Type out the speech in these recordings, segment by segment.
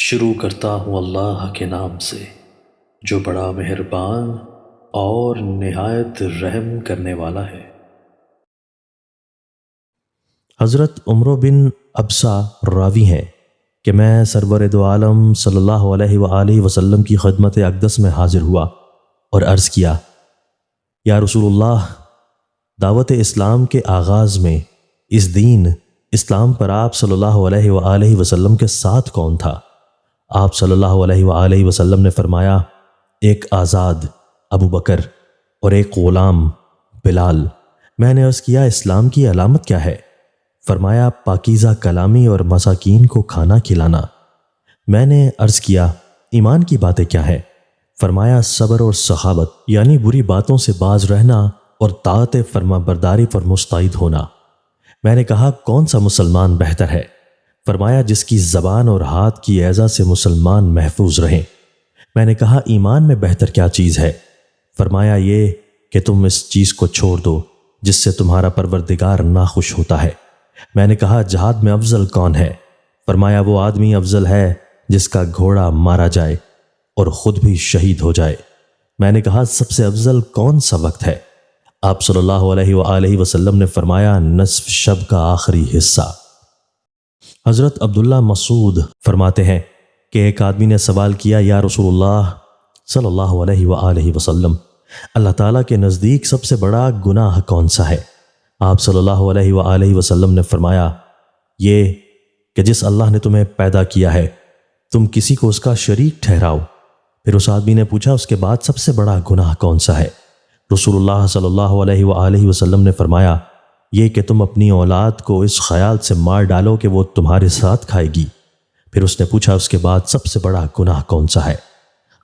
شروع کرتا ہوں اللہ کے نام سے جو بڑا مہربان اور نہایت رحم کرنے والا ہے۔ حضرت عمرو بن ابسا راوی ہیں کہ میں سرور دو عالم صلی اللہ علیہ وآلہ وسلم کی خدمت اقدس میں حاضر ہوا اور عرض کیا، یا رسول اللہ، دعوت اسلام کے آغاز میں اس دین اسلام پر آپ صلی اللہ علیہ وآلہ وسلم کے ساتھ کون تھا؟ آپ صلی اللہ علیہ وآلہ وسلم نے فرمایا، ایک آزاد ابو بکر اور ایک غلام بلال۔ میں نے عرض کیا، اسلام کی علامت کیا ہے؟ فرمایا، پاکیزہ کلامی اور مساکین کو کھانا کھلانا۔ میں نے عرض کیا، ایمان کی باتیں کیا ہے؟ فرمایا، صبر اور سخاوت، یعنی بری باتوں سے باز رہنا اور طاعت فرما برداری پر مستعد ہونا۔ میں نے کہا، کون سا مسلمان بہتر ہے؟ فرمایا، جس کی زبان اور ہاتھ کی ایذا سے مسلمان محفوظ رہیں۔ میں نے کہا، ایمان میں بہتر کیا چیز ہے؟ فرمایا، یہ کہ تم اس چیز کو چھوڑ دو جس سے تمہارا پروردگار ناخوش ہوتا ہے۔ میں نے کہا، جہاد میں افضل کون ہے؟ فرمایا، وہ آدمی افضل ہے جس کا گھوڑا مارا جائے اور خود بھی شہید ہو جائے۔ میں نے کہا، سب سے افضل کون سا وقت ہے؟ آپ صلی اللہ علیہ وآلہ وسلم نے فرمایا، نصف شب کا آخری حصہ۔ حضرت عبداللہ مسعود فرماتے ہیں کہ ایک آدمی نے سوال کیا، یا رسول اللہ صلی اللہ علیہ وآلہ وسلم، اللہ تعالیٰ کے نزدیک سب سے بڑا گناہ کون سا ہے؟ آپ صلی اللہ علیہ وآلہ وسلم نے فرمایا، یہ کہ جس اللہ نے تمہیں پیدا کیا ہے تم کسی کو اس کا شریک ٹھہراؤ۔ پھر اس آدمی نے پوچھا، اس کے بعد سب سے بڑا گناہ کون سا ہے؟ رسول اللہ صلی اللہ علیہ وآلہ وسلم نے فرمایا، یہ کہ تم اپنی اولاد کو اس خیال سے مار ڈالو کہ وہ تمہارے ساتھ کھائے گی۔ پھر اس نے پوچھا، اس کے بعد سب سے بڑا گناہ کون سا ہے؟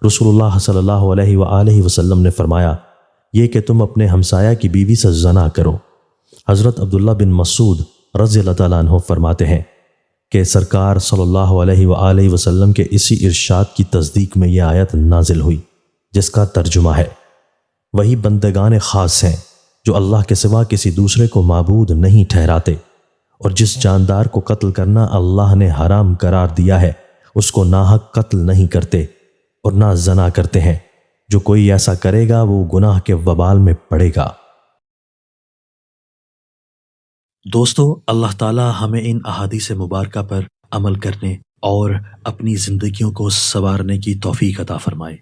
رسول اللہ صلی اللہ علیہ وآلہ وسلم نے فرمایا، یہ کہ تم اپنے ہمسایہ کی بیوی سے زنا کرو۔ حضرت عبداللہ بن مسعود رضی اللہ تعالیٰ عنہ فرماتے ہیں کہ سرکار صلی اللہ علیہ وآلہ وسلم کے اسی ارشاد کی تصدیق میں یہ آیت نازل ہوئی، جس کا ترجمہ ہے، وہی بندگان خاص ہیں جو اللہ کے سوا کسی دوسرے کو معبود نہیں ٹھہراتے، اور جس جاندار کو قتل کرنا اللہ نے حرام قرار دیا ہے اس کو ناحق قتل نہیں کرتے اور نہ زنا کرتے ہیں۔ جو کوئی ایسا کرے گا وہ گناہ کے وبال میں پڑے گا۔ دوستو، اللہ تعالی ہمیں ان احادیث مبارکہ پر عمل کرنے اور اپنی زندگیوں کو سنوارنے کی توفیق عطا فرمائے۔